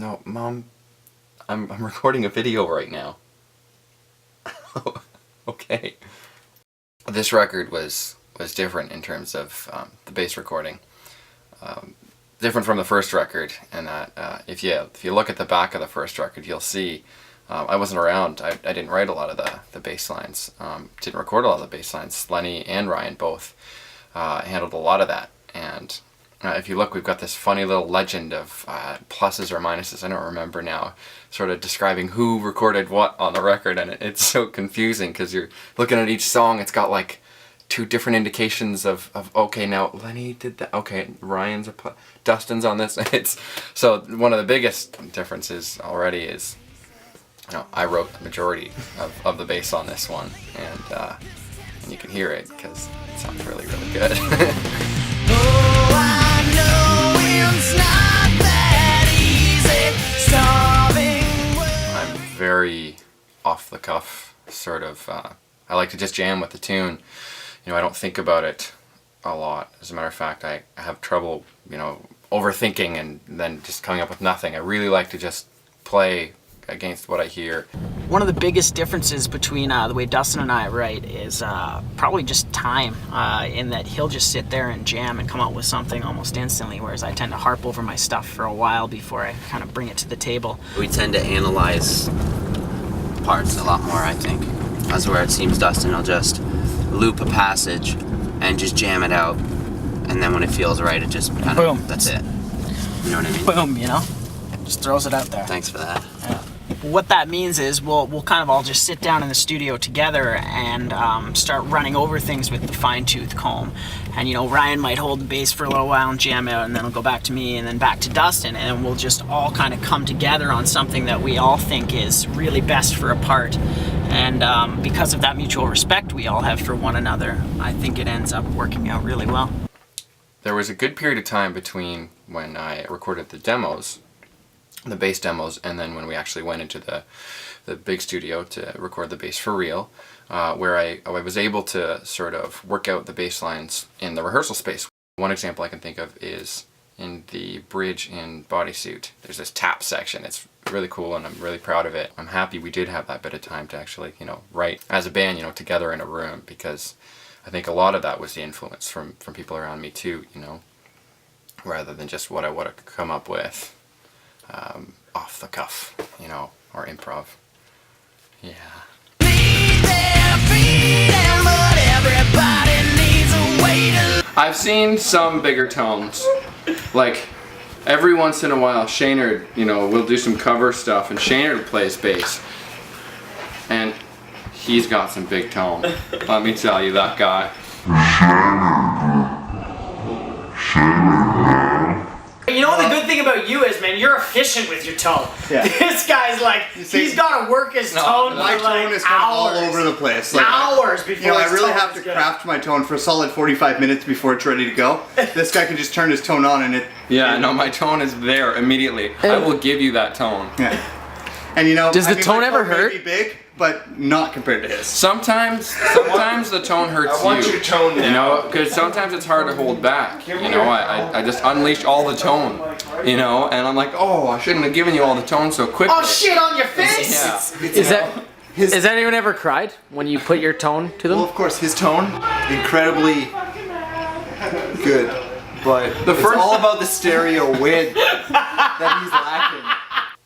No, Mom, I'm recording a video right now. Okay. This record was different in terms of the bass recording. Different from the first record, and that if you look at the back of the first record, you'll see I wasn't around. I didn't write a lot of the bass lines. Didn't record a lot of the bass lines. Lenny and Ryan both handled a lot of that. And if you look, we've got this funny little legend of pluses or minuses, I don't remember now, sort of describing who recorded what on the record, and it's so confusing because you're looking at each song, it's got like 2 different indications of okay, now Lenny did that, okay, Ryan's Dustin's on this. It's so one of the biggest differences already is, you know, I wrote the majority of the bass on this one, and you can hear it because it sounds really, really good. I'm very off the cuff, sort of. I like to just jam with the tune. You know, I don't think about it a lot. As a matter of fact, I have trouble, you know, overthinking and then just coming up with nothing. I really like to just play against what I hear. One of the biggest differences between the way Dustin and I write is probably just time, in that he'll just sit there and jam and come out with something almost instantly, whereas I tend to harp over my stuff for a while before I kind of bring it to the table. We tend to analyze parts a lot more, I think. That's where it seems Dustin will just loop a passage and just jam it out, and then when it feels right, it just kind of, boom, that's it. You know what I mean? Boom, you know? Just throws it out there. Thanks for that. Yeah. What that means is we'll kind of all just sit down in the studio together and start running over things with the fine-tooth comb. And you know, Ryan might hold the bass for a little while and jam out, and then it'll go back to me and then back to Dustin, and we'll just all kind of come together on something that we all think is really best for a part. And because of that mutual respect we all have for one another, I think it ends up working out really well. There was a good period of time between when I recorded the demos, the bass demos, and then when we actually went into the big studio to record the bass for real, where I was able to sort of work out the bass lines in the rehearsal space. One example I can think of is in the bridge in Bodysuit. There's this tap section. It's really cool and I'm really proud of it. I'm happy we did have that bit of time to actually, you know, write as a band, you know, together in a room, because I think a lot of that was the influence from people around me too, you know, rather than just what I would have come up with off the cuff, you know, or improv. Yeah. I've seen some bigger tones. Like, every once in a while, Shaynard, you know, we'll do some cover stuff, and Shaynard plays bass. And he's got some big tone. Let me tell you, that guy. You know what the good thing about you is, man, you're efficient with your tone. Yeah. This guy's like, he's got to work his tone my for like tone is kind of all over the place. Like, hours before, you know, I really have to craft my tone for a solid 45 minutes before it's ready to go. This guy can just turn his tone on and it... Yeah, no, my tone is there immediately. I will give you that tone. Yeah. And you know, does the tone ever hurt? May be big, but not compared to his. Sometimes the tone hurts you. I want your tone now. You know, because sometimes it's hard to hold back. You know, I just unleash all the tone. You know, and I'm like, oh, I shouldn't have given you all the tone so quickly. Oh shit on your face! Yeah. Has anyone ever cried when you put your tone to them? Well, of course, his tone, incredibly good, but it's all about the stereo win that he's lacking.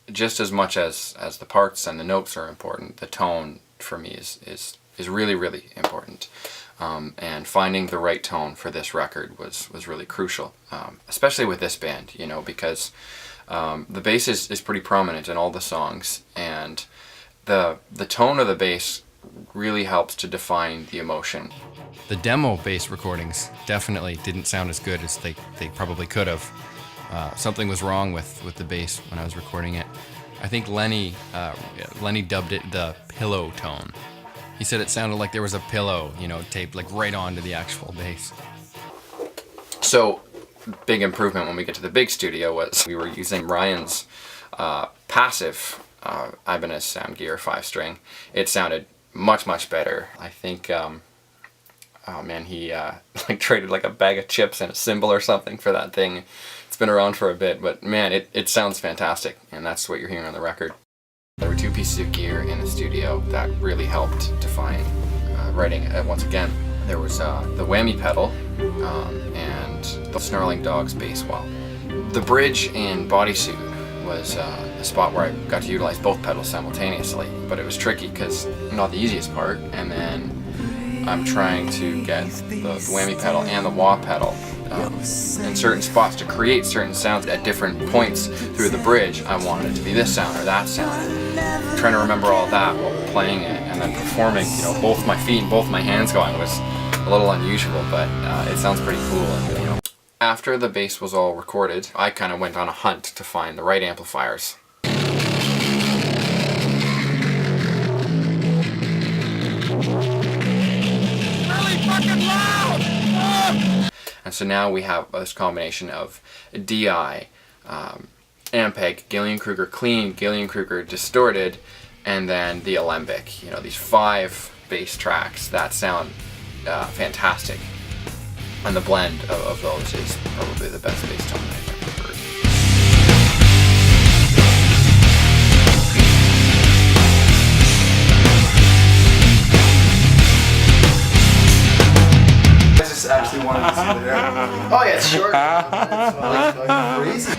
Just as much as the parts and the notes are important, the tone for me is really, really important. And finding the right tone for this record was really crucial, especially with this band, you know, because the bass is pretty prominent in all the songs, and the tone of the bass really helps to define the emotion. The demo bass recordings definitely didn't sound as good as they probably could have. Something was wrong with the bass when I was recording it. I think Lenny dubbed it the pillow tone. He said it sounded like there was a pillow, you know, taped like right onto the actual bass. So, big improvement when we get to the big studio was we were using Ryan's passive Ibanez Sound Gear 5-string. It sounded much better. I think, oh man, he like traded like a bag of chips and a cymbal or something for that thing. It's been around for a bit, but man, it sounds fantastic, and that's what you're hearing on the record. There were two pieces of gear in the studio that really helped define writing once again. There was the whammy pedal and the Snarling Dog's bass wall. The bridge and bodysuit was a spot where I got to utilize both pedals simultaneously, but it was tricky because not the easiest part, and then I'm trying to get the whammy pedal and the wah pedal in certain spots to create certain sounds at different points through the bridge. I wanted it to be this sound or that sound. Trying to remember all that while playing it, and then performing, both my feet and both my hands going was a little unusual, but it sounds pretty cool. And, after the bass was all recorded, I kind of went on a hunt to find the right amplifiers. Really fucking loud! And so now we have this combination of DI, Ampeg, Gillian-Kruger clean, Gillian-Kruger distorted, and then the alembic. These 5 bass tracks that sound fantastic. And the blend of those is probably the best bass tone I've ever heard. I just actually wanted to see the Oh yeah, it's short. That's fucking crazy.